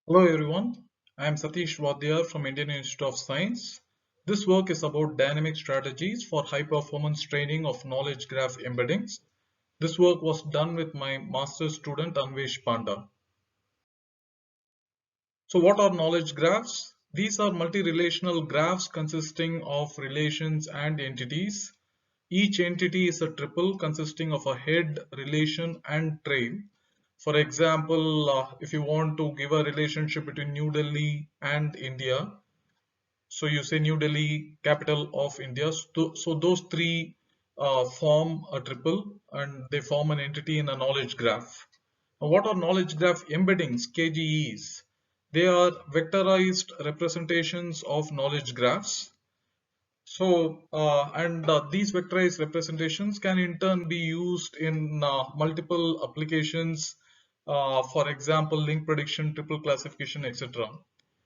Hello everyone, I am Sathish Vadhiyar from Indian Institute of Science. This work is about dynamic strategies for high performance training of knowledge graph embeddings. This work was done with my master's student Anwesh Panda. So what are knowledge graphs? These are multi-relational graphs consisting of relations and entities. Each entity is a triple consisting of a head, relation and trail. For example, if you want to give a relationship between New Delhi and India, so you say New Delhi, capital of India. So those three form a triple and they form an entity in a knowledge graph. Now, what are knowledge graph embeddings, KGEs? They are vectorized representations of knowledge graphs. These vectorized representations can in turn be used in multiple applications, for example, link prediction, triple classification, etc.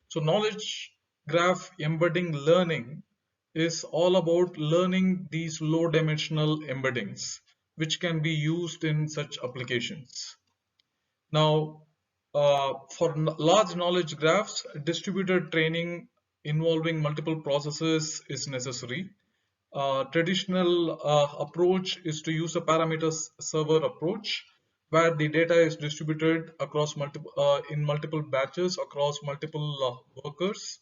So knowledge graph embedding learning is all about learning these low dimensional embeddings, which can be used in such applications. Now, for large knowledge graphs, distributed training involving multiple processes is necessary. Traditional approach is to use a parameters server approach where the data is distributed across multiple in multiple batches across multiple workers,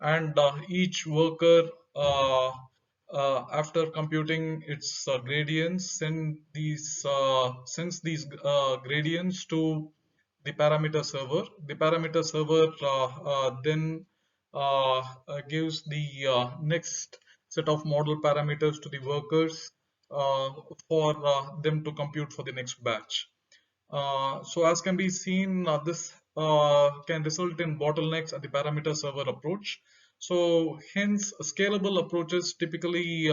and each worker after computing its gradients sends these gradients to the parameter server. The parameter server then gives the next set of model parameters to the workers uh, for them to compute for the next batch. So as can be seen, this can result in bottlenecks at the parameter server approach. So hence, scalable approaches typically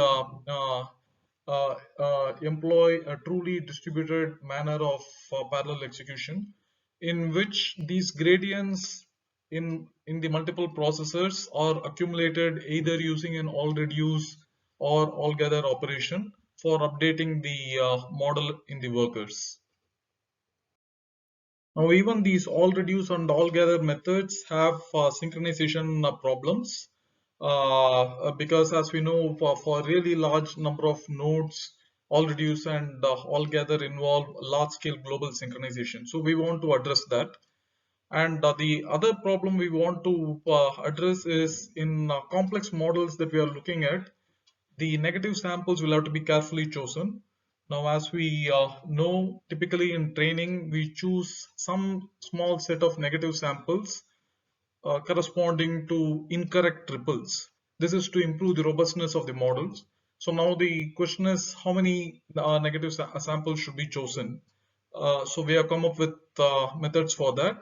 employ a truly distributed manner of parallel execution, in which these gradients in the multiple processors are accumulated either using an all reduce or all gather operation for updating the model in the workers. Now, even these all reduce and all gather methods have synchronization problems because, as we know, for really large number of nodes, all reduce and all gather involve large scale global synchronization. So we want to address that. And the other problem we want to address is in complex models that we are looking at, the negative samples will have to be carefully chosen. Now, as we know, typically in training, we choose some small set of negative samples corresponding to incorrect triples. This is to improve the robustness of the models. So now the question is how many negative samples should be chosen. So we have come up with methods for that.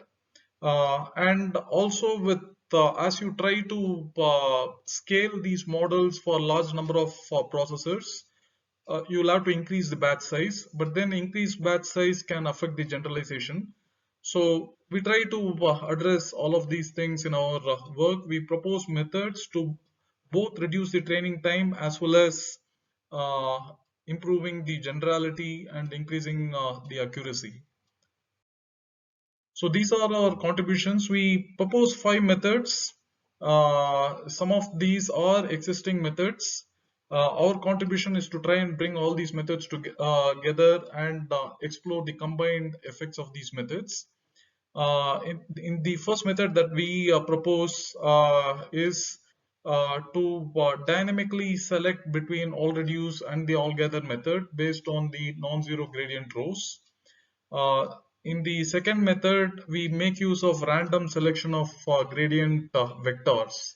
And also with as you try to scale these models for a large number of processors, you'll have to increase the batch size, but then increased batch size can affect the generalization. So we try to address all of these things in our work. We propose methods to both reduce the training time as well as uh, improving the generality and increasing the accuracy. So these are our contributions. We propose 5 methods. Some of these are existing methods. Our contribution is to try and bring all these methods together and explore the combined effects of these methods. In the first method that we propose is to dynamically select between all reduce and the all gather method based on the non-zero gradient rows. Uh, in the second method, we make use of random selection of gradient vectors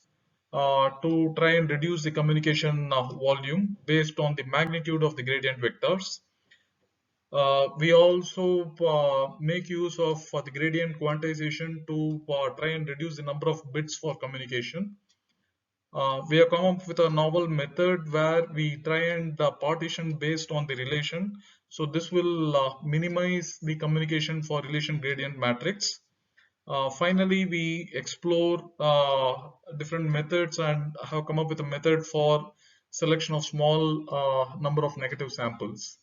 to try and reduce the communication volume based on the magnitude of the gradient vectors. We also make use of the gradient quantization to try and reduce the number of bits for communication. We have come up with a novel method where we try and partition based on the relation. So this will minimize the communication for relation gradient matrix. Finally, we explore different methods and have come up with a method for selection of small number of negative samples.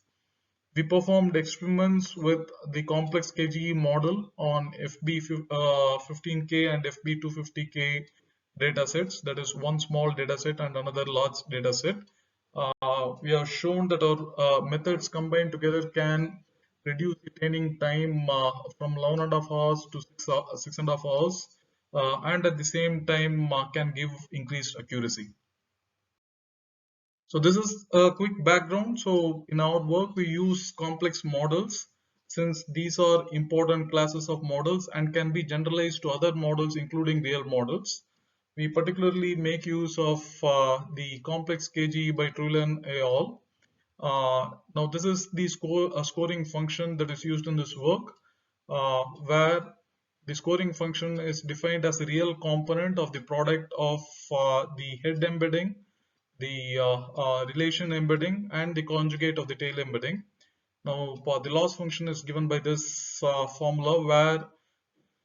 We performed experiments with the complex KGE model on FB15K and FB250K datasets. That is one small dataset and another large dataset. We have shown that our methods combined together can reduce the training time from 11.5 hours to 6.5 hours, and at the same time can give increased accuracy. So this is a quick background. So in our work, we use complex models since these are important classes of models and can be generalized to other models, including real models. We particularly make use of the complex KGE by Trulin et al. Now this is the scoring function that is used in this work, where the scoring function is defined as a real component of the product of the head embedding, the relation embedding, and the conjugate of the tail embedding. Now, the loss function is given by this formula where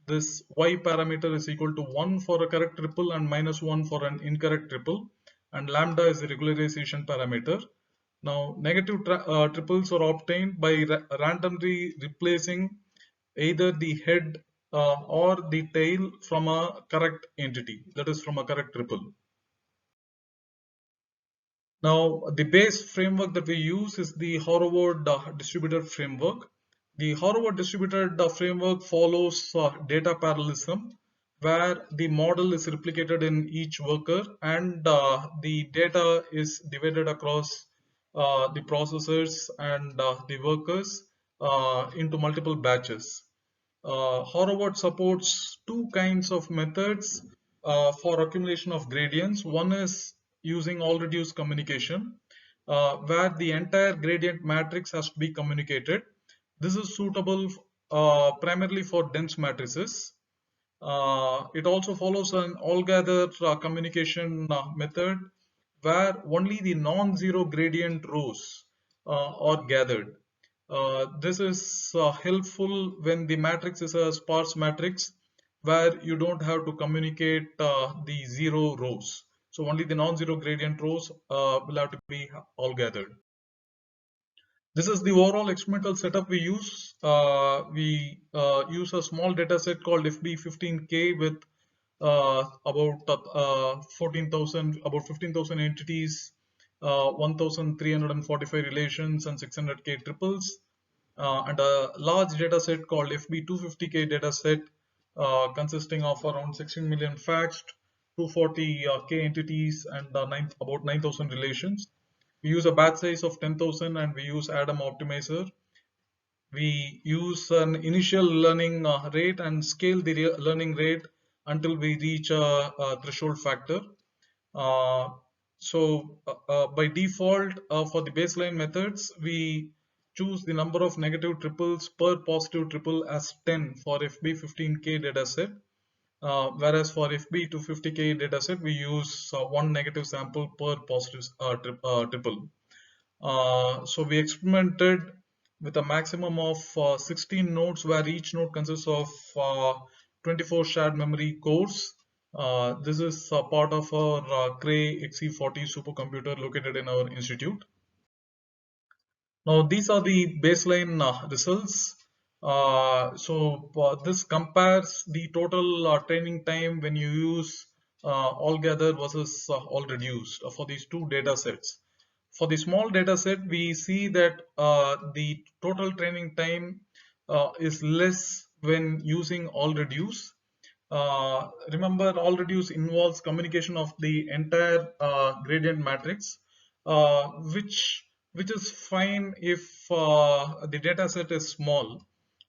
this y parameter is equal to 1 for a correct triple and -1 for an incorrect triple, and lambda is the regularization parameter. Now, negative triples are obtained by randomly replacing either the head or the tail from a correct entity, that is from a correct triple. Now, the base framework that we use is the Horvath distributed framework. The Horvath distributed framework follows data parallelism, where the model is replicated in each worker and the data is divided across the processors and the workers into multiple batches. Horvath supports two kinds of methods for accumulation of gradients. One is using all reduced communication, where the entire gradient matrix has to be communicated. This is suitable primarily for dense matrices. It also follows an all-gather communication method where only the non-zero gradient rows are gathered. This is helpful when the matrix is a sparse matrix where you don't have to communicate the zero rows. So only the non-zero gradient rows will have to be all gathered. This is the overall experimental setup we use. We use a small data set called FB15K with about 14,000, about 15,000 entities, 1,345 relations, and 600K triples, and a large data set called FB250K data set consisting of around 16 million facts, 240K entities, and about 9,000 relations. We use a batch size of 10,000 and we use Adam optimizer. We use an initial learning rate and scale the learning rate until we reach a threshold factor. By default, for the baseline methods, we choose the number of negative triples per positive triple as 10 for FB15K dataset, whereas for FB250K dataset, we use one negative sample per positive triple. So we experimented with a maximum of 16 nodes where each node consists of 24 shared memory cores. This is a part of our Cray XE40 supercomputer located in our institute. Now these are the baseline results. This compares the total training time when you use altogether versus all reduced for these two data sets. For the small data set, we see that the total training time is less when using all reduce. Remember, all reduce involves communication of the entire gradient matrix, which is fine if the data set is small.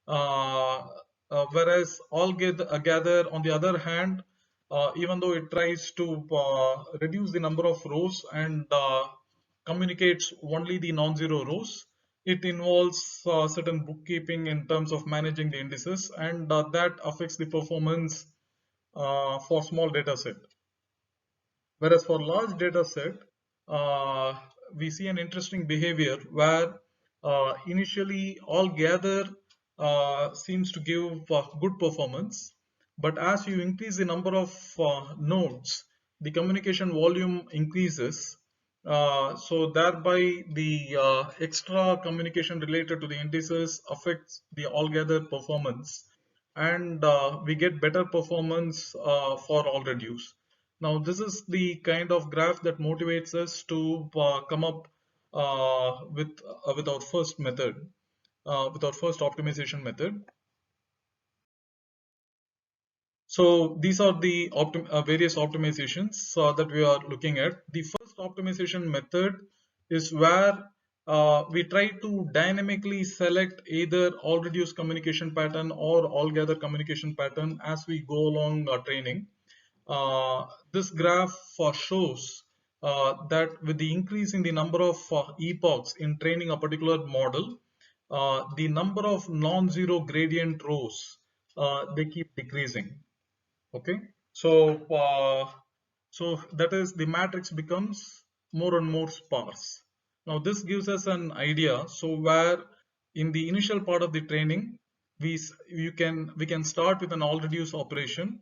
Whereas all gather, on the other hand, even though it tries to reduce the number of rows and communicates only the non-zero rows, it involves certain bookkeeping in terms of managing the indices, and that affects the performance for small data set. Whereas for large data set, we see an interesting behavior where initially all gather seems to give good performance, but as you increase the number of nodes, the communication volume increases, So thereby the extra communication related to the indices affects the altogether performance, and we get better performance for all reduce. Now this is the kind of graph that motivates us to come up with our first method, with our first optimization method. So these are the various optimizations that we are looking at. The first optimization method is where we try to dynamically select either all reduced communication pattern or all gather communication pattern as we go along training. This graph shows that with the increase in the number of epochs in training a particular model, the number of non-zero gradient rows they keep decreasing. Okay, so so that is the matrix becomes more and more sparse. Now this gives us an idea. So where in the initial part of the training, we can start with an all reduce operation,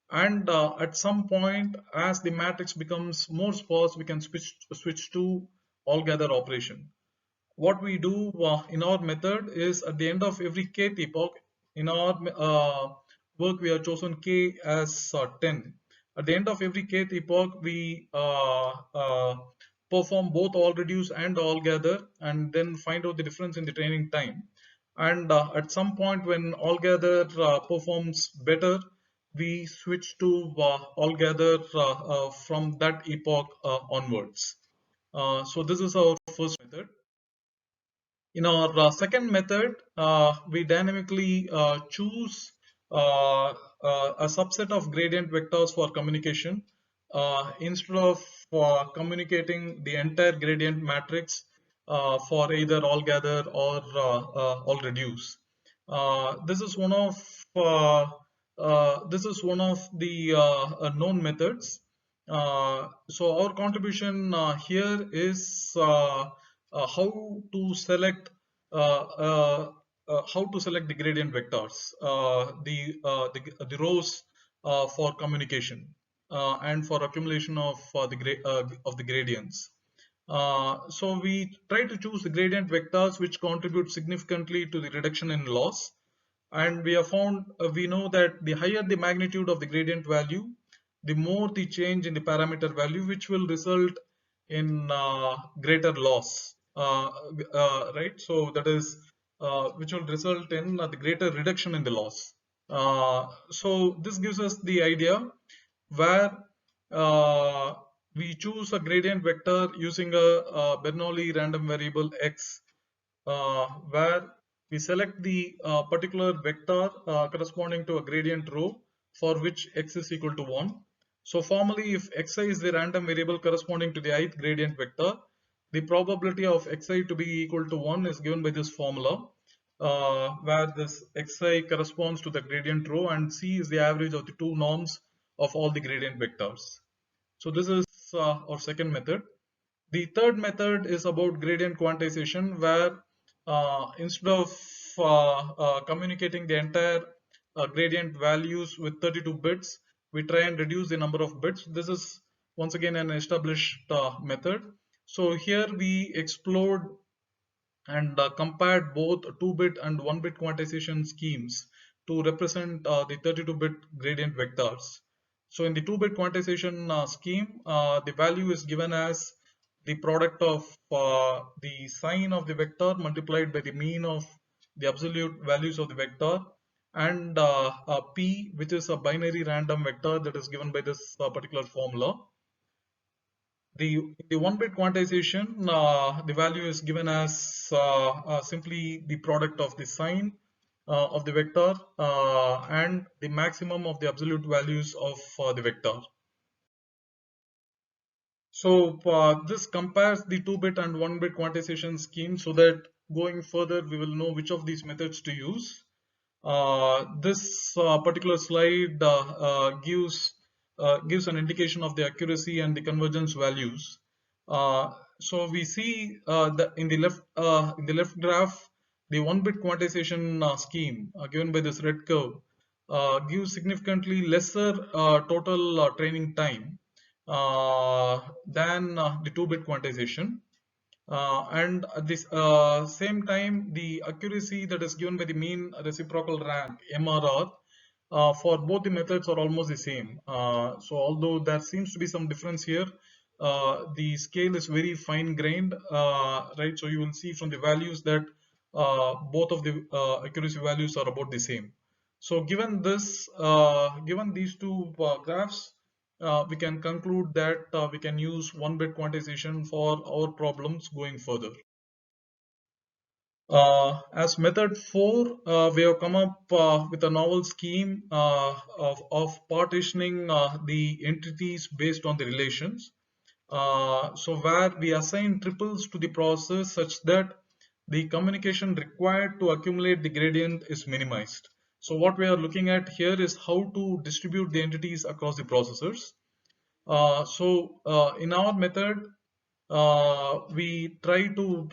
and at some point as the matrix becomes more sparse, we can switch to all gather operation. What we do in our method is at the end of every kth epoch in our work we have chosen k as 10. At the end of every kth epoch we perform both all reduce and all gather, and then find out the difference in the training time. And at some point when all gather performs better, we switch to all gather from that epoch onwards. So this is our first method. In our second method, we dynamically choose a subset of gradient vectors for communication. Instead of communicating the entire gradient matrix for either all gather or all reduce. This is one of the known methods. So our contribution here is uh, uh, how to select the gradient vectors, the rows for communication and for accumulation of the gradients. So we try to choose the gradient vectors which contribute significantly to the reduction in loss, and we have found we know that the higher the magnitude of the gradient value, the more the change in the parameter value, which will result in greater loss, right? So that is which will result in the greater reduction in the loss. So this gives us the idea where uh, we choose a gradient vector using a Bernoulli random variable x, where we select the particular vector corresponding to a gradient row for which x is equal to 1. So formally, if xi is the random variable corresponding to the ith gradient vector, the probability of xi to be equal to 1 is given by this formula, where this xi corresponds to the gradient row and c is the average of the two norms of all the gradient vectors. So this is our second method. The third method is about gradient quantization, where instead of communicating the entire gradient values with 32 bits, we try and reduce the number of bits. This is once again an established method. So here we explored and compared both 2-bit and 1-bit quantization schemes to represent the 32-bit gradient vectors. So in the 2-bit quantization scheme, the value is given as the product of the sign of the vector multiplied by the mean of the absolute values of the vector, and p, which is a binary random vector that is given by this particular formula. The 1-bit quantization, the value is given as simply the product of the sign of the vector and the maximum of the absolute values of the vector. So this compares the 2-bit and 1-bit quantization scheme, so that going further we will know which of these methods to use. This particular slide gives an indication of the accuracy and the convergence values. So we see that in the left graph, the 1-bit quantization scheme given by this red curve gives significantly lesser total training time than the 2-bit quantization. And at this same time, the accuracy that is given by the mean reciprocal rank (MRR) for both the methods are almost the same. So although there seems to be some difference here, the scale is very fine-grained, right? So you will see from the values that both of the accuracy values are about the same. So given this, given these two graphs, we can conclude that we can use 1-bit quantization for our problems going further. As method 4, we have come up with a novel scheme of partitioning the entities based on the relations. So where we assign triples to the process such that the communication required to accumulate the gradient is minimized. So what we are looking at here is how to distribute the entities across the processors. In our method, we try to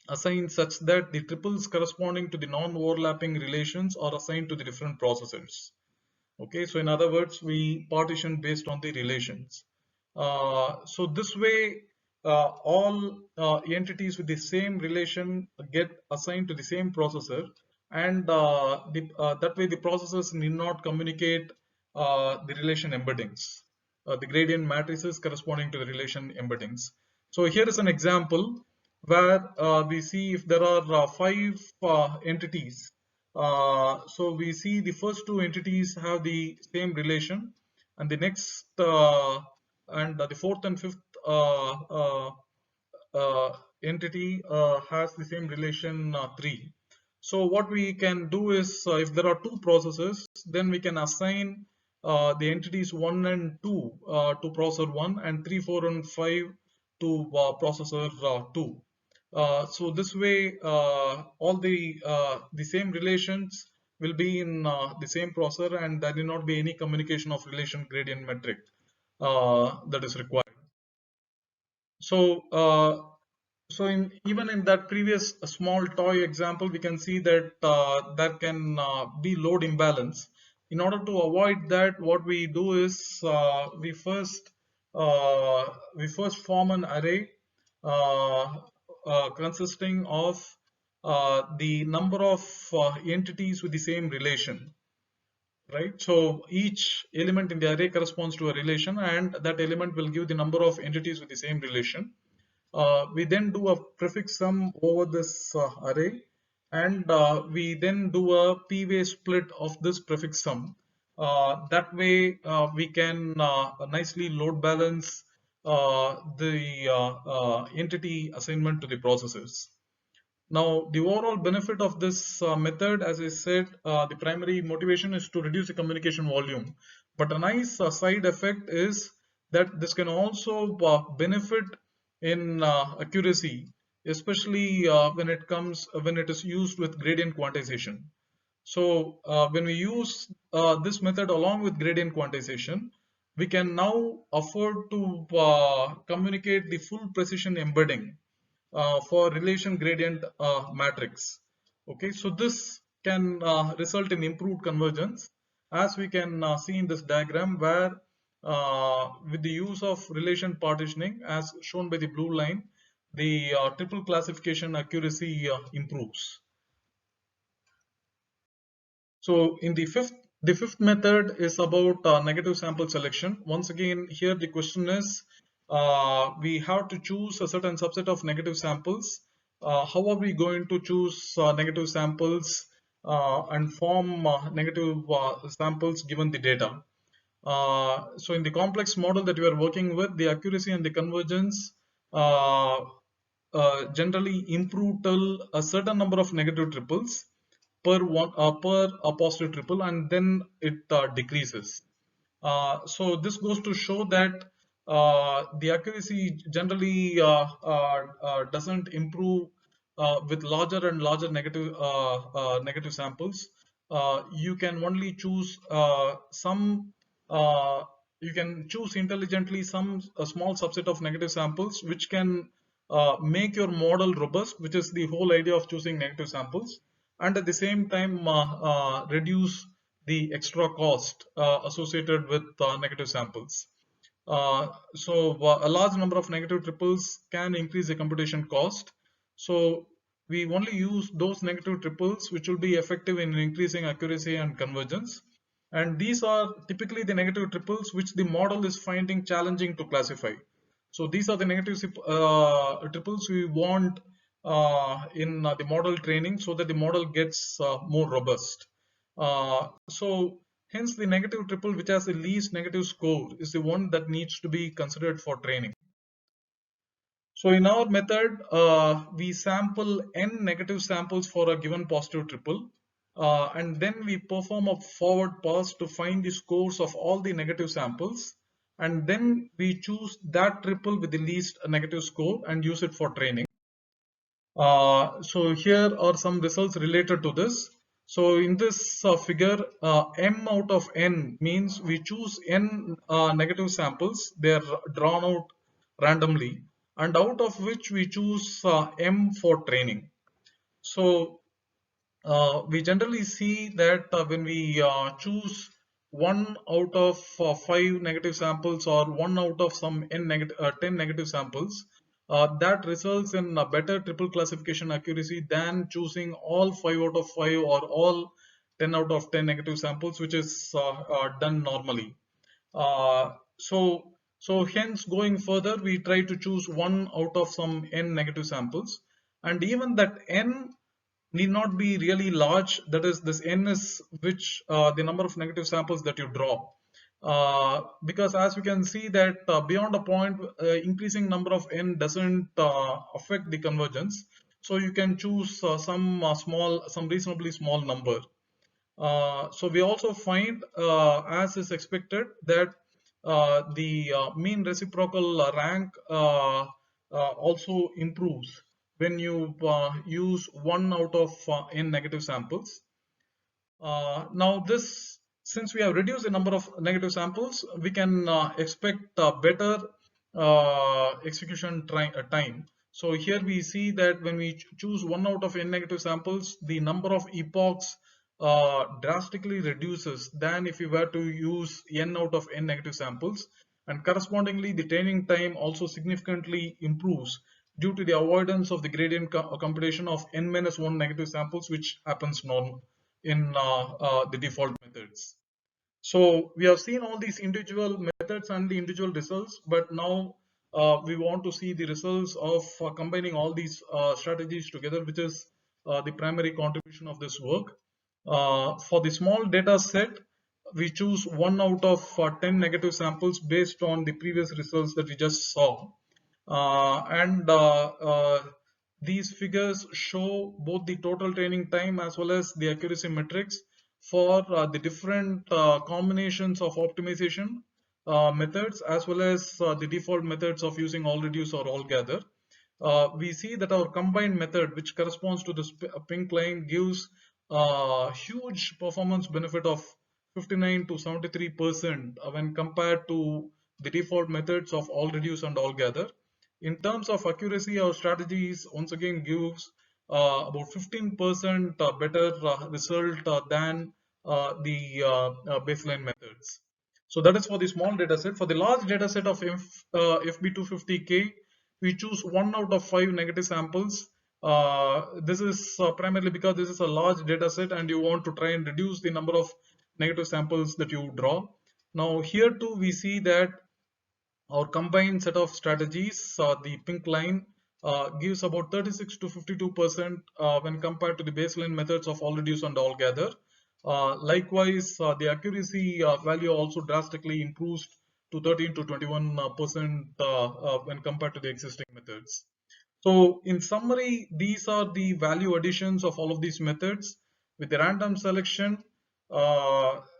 assign such that the triples corresponding to the non-overlapping relations are assigned to the different processors. Okay, so in other words, we partition based on the relations. So this way, all entities with the same relation get assigned to the same processor, and that way the processors need not communicate the relation embeddings, the gradient matrices corresponding to the relation embeddings. So here is an example where we see if there are five entities. So we see the first two entities have the same relation, and the next and the fourth and fifth uh, entity has the same relation 3. So what we can do is, if there are two processes, then we can assign the entities 1 and 2 to processor 1, and 3, 4, and 5 to processor 2. So this way, all the same relations will be in the same processor, and there will not be any communication of relation gradient metric that is required. So, even in that previous small toy example, we can see that there can be load imbalance. In order to avoid that, what we do is we first form an array uh, consisting of the number of entities with the same relation, right? So each element in the array corresponds to a relation, and that element will give the number of entities with the same relation. We then do a prefix sum over this array, and we then do a p-way split of this prefix sum. That way we can nicely load balance the entity assignment to the processors. Now, the overall benefit of this method, as I said, the primary motivation is to reduce the communication volume. But a nice side effect is that this can also benefit in accuracy, especially when it is used with gradient quantization. So when we use this method along with gradient quantization, we can now afford to communicate the full precision embedding for relation gradient matrix. Okay, so this can result in improved convergence, as we can see in this diagram, where with the use of relation partitioning as shown by the blue line, the triple classification accuracy improves. So in the fifth method is about negative sample selection. Once again, here the question is, we have to choose a certain subset of negative samples. How are we going to choose negative samples and form negative samples given the data? So in the complex model that we are working with, the accuracy and the convergence uh, generally improve till a certain number of negative triples per a positive triple, and then it decreases. So this goes to show that the accuracy generally doesn't improve with larger and larger negative samples. You can only choose some. Uh, you can choose intelligently some a small subset of negative samples, which can make your model robust, which is the whole idea of choosing negative samples, and at the same time reduce the extra cost associated with negative samples. A large number of negative triples can increase the computation cost. So we only use those negative triples which will be effective in increasing accuracy and convergence. And these are typically the negative triples which the model is finding challenging to classify. So these are the negative triples we want in the model training so that the model gets more robust. So hence the negative triple which has the least negative score is the one that needs to be considered for training. So in our method, we sample n negative samples for a given positive triple, and then we perform a forward pass to find the scores of all the negative samples, and then we choose that triple with the least negative score and use it for training. So here are some results related to this. So in this figure, m out of n means we choose n negative samples. They are drawn out randomly, and out of which we choose m for training. So we generally see that when we choose 1 out of 5 negative samples or 1 out of some 10 negative samples, that results in a better triple classification accuracy than choosing all 5 out of 5 or all 10 out of 10 negative samples, which is done normally. Uh, so, so hence going further, we try to choose 1 out of some n negative samples, and even that n need not be really large. That is, this n is which the number of negative samples that you draw. Because as we can see that beyond a point, increasing number of n doesn't affect the convergence. So you can choose some reasonably small number. So we also find, as is expected, that the mean reciprocal rank also improves when you use 1 out of n negative samples. Now this, since we have reduced the number of negative samples, we can expect better execution time. So here we see that when we choose 1 out of n negative samples, the number of epochs drastically reduces than if we were to use n out of n negative samples, and correspondingly the training time also significantly improves due to the avoidance of the gradient computation of n-1 negative samples, which happens in the default methods. So we have seen all these individual methods and the individual results, but now we want to see the results of combining all these strategies together, which is the primary contribution of this work. For the small data set, we choose 1 out of 10 negative samples based on the previous results that we just saw. And these figures show both the total training time as well as the accuracy metrics for the different combinations of optimization methods as well as the default methods of using all reduce or all gather. We see that our combined method, which corresponds to this pink line, gives a huge performance benefit of 59 to 73% when compared to the default methods of all reduce and all gather. In terms of accuracy, our strategies once again gives about 15% better result than the baseline methods. So that is for the small data set. For the large data set of FB250K, we choose 1 out of 5 negative samples. This is primarily because this is a large data set and you want to try and reduce the number of negative samples that you draw. Now here too we see that our combined set of strategies, the pink line, gives about 36 to 52% when compared to the baseline methods of all reduce and all gather. Likewise, the accuracy value also drastically improves to 13 to 21% when compared to the existing methods. So in summary, these are the value additions of all of these methods. With the random selection, helps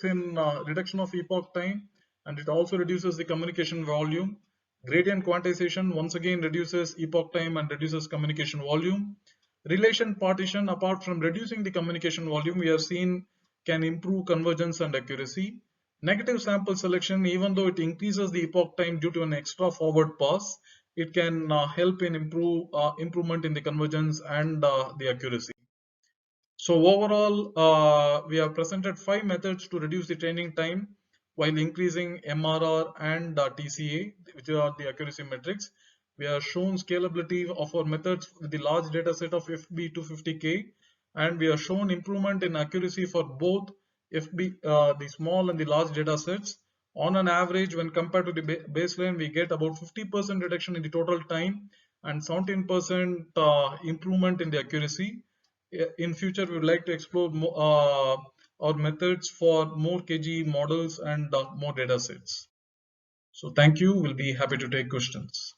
in reduction of epoch time, and it also reduces the communication volume. Gradient quantization once again reduces epoch time and reduces communication volume. Relation partition, apart from reducing the communication volume, we have seen can improve convergence and accuracy. Negative sample selection, even though it increases the epoch time due to an extra forward pass, it can help in improvement in the convergence and the accuracy. So overall, we have presented 5 methods to reduce the training time. while increasing MRR and TCA, which are the accuracy metrics. We have shown scalability of our methods with the large data set of FB 250K, and we have shown improvement in accuracy for both FB, the small and the large data sets. On an average, when compared to the baseline, we get about 50% reduction in the total time and 17% improvement in the accuracy. In future, we would like to explore our methods for more KG models and more data sets. So thank you. We'll be happy to take questions.